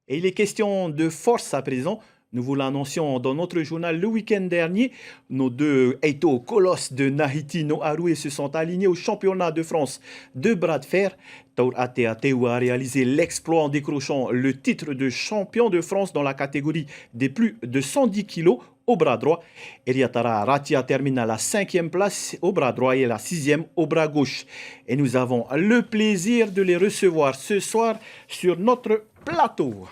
Et il est question de force à présent. Nous vous l'annoncions dans notre journal le week-end dernier. Nos deux Eito colosses de Nahiti No Haroué se sont alignés au championnat de France de bras de fer. Taur Atea Teu a réalisé l'exploit en décrochant le titre de champion de France dans la catégorie des plus de 110 kilos au bras droit. Eriatara Ratia termine à la 5e place au bras droit et la 6e au bras gauche. Et nous avons le plaisir de les recevoir ce soir sur notre plateau.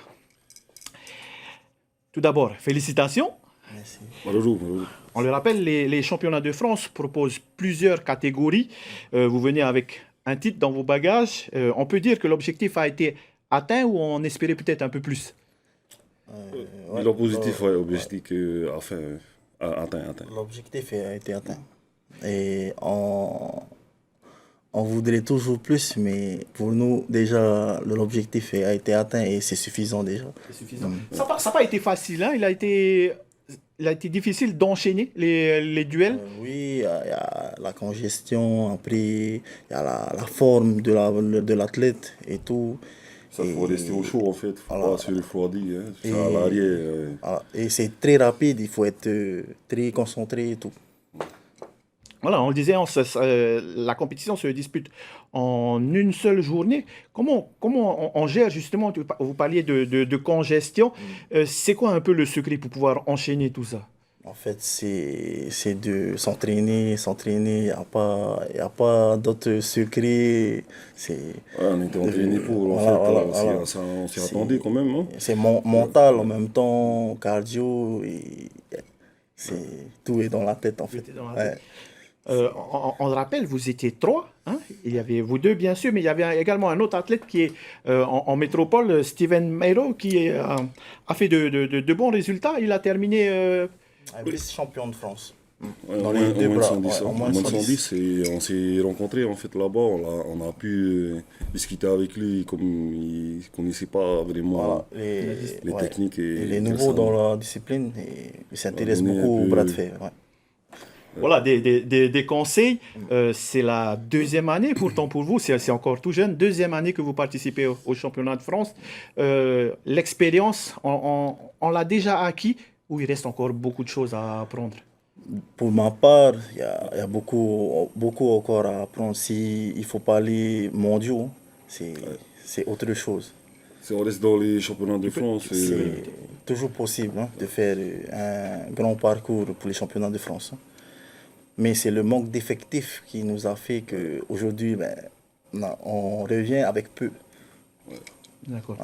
Tout d'abord, félicitations. Merci. On le rappelle, les championnats de France proposent plusieurs catégories. Vous venez avec un titre dans vos bagages. On peut dire que l'objectif a été atteint ou on espérait peut-être un peu plus? Bilan positif, ouais, objectif atteint. L'objectif a été atteint. Et on voudrait toujours plus, mais pour nous, déjà, l'objectif a été atteint et c'est suffisant déjà. C'est suffisant. Ça n'a pas été facile, hein? Il a été difficile d'enchaîner les duels. Oui, il y a la congestion, après, il y a la forme de l'athlète et tout. Ça, il faut rester au chaud en fait, il faut pas se refroidir, hein. C'est à l'arrière. Et c'est très rapide, il faut être très concentré et tout. Voilà, on le disait, la compétition se dispute en une seule journée. Comment on gère justement, vous parliez de congestion, c'est quoi un peu le secret pour pouvoir enchaîner tout ça? En fait, c'est de s'entraîner, il n'y a pas d'autre secret. On était entraîné pour, on s'y attendait quand même. Hein. C'est mental en même temps, cardio, et tout est dans la tête en fait. On le rappelle, vous étiez 3, hein? Il y avait vous deux bien sûr, mais il y avait également un autre athlète qui est en métropole, Steven Meiro, qui a fait de bons résultats. Il a terminé... champion de France. Ouais, en moins de 110, et on s'est rencontrés en fait là-bas, on a pu discuter avec lui comme il ne connaissait pas vraiment les techniques. Il est nouveau dans la discipline et il s'intéresse beaucoup au bras de fer. Ouais. Voilà, des conseils. C'est la deuxième année, pourtant pour vous, c'est encore tout jeune. Deuxième année que vous participez au championnat de France. L'expérience, on l'a déjà acquis ou il reste encore beaucoup de choses à apprendre? Pour ma part, il y a beaucoup encore à apprendre. Il faut parler mondiaux, c'est autre chose. Si on reste dans les championnats de France, c'est toujours possible de faire un grand parcours pour les championnats de France. Mais c'est le manque d'effectifs qui nous a fait qu'aujourd'hui, on revient avec peu. Ouais. D'accord.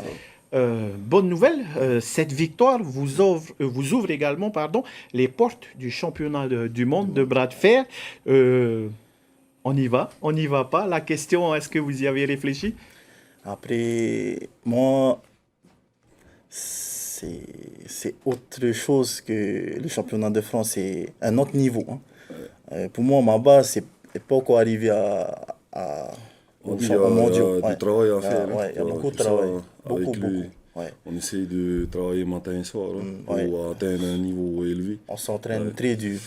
Bonne nouvelle, cette victoire vous ouvre également les portes du championnat du monde de bras de fer. On y va pas. La question, est-ce que vous y avez réfléchi? Après, moi, c'est autre chose que le championnat de France, c'est un autre niveau. Pour moi, ma base, c'est pas encore arrivé au championnat. Il y a du travail à faire. Il y a beaucoup de travail. Beaucoup. On essaie de travailler matin et soir pour atteindre un niveau élevé. On s'entraîne très dur.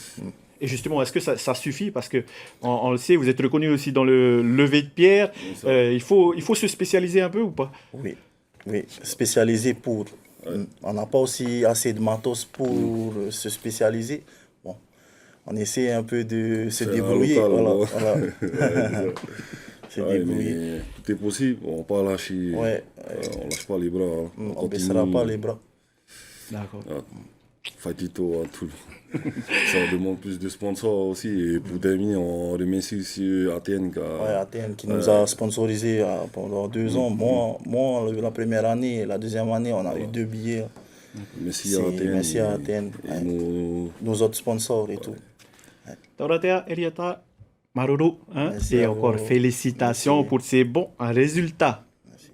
Et justement, est-ce que ça suffit? Parce que on le sait, vous êtes reconnu aussi dans le lever de pierre. Il faut se spécialiser un peu ou pas? Oui, spécialiser pour. On n'a pas aussi assez de matos pour se spécialiser. Bon, on essaie un peu de se débrouiller. Mais tout est possible, on ne va pas lâcher. On lâche pas les bras. On ne baissera pas les bras. D'accord. Fatito à tout. Ça demande plus de sponsors aussi. Et pour terminer, on remercie aussi ATN. ATN qui nous a sponsorisé pendant 2 ans. Moi, la première année et la deuxième année, on a eu 2 billets. Merci à ATN. Merci à ATN. Nos autres sponsors et tout. Tauratea, Eriata, Maruru, et encore félicitations pour ces bons résultats. Merci.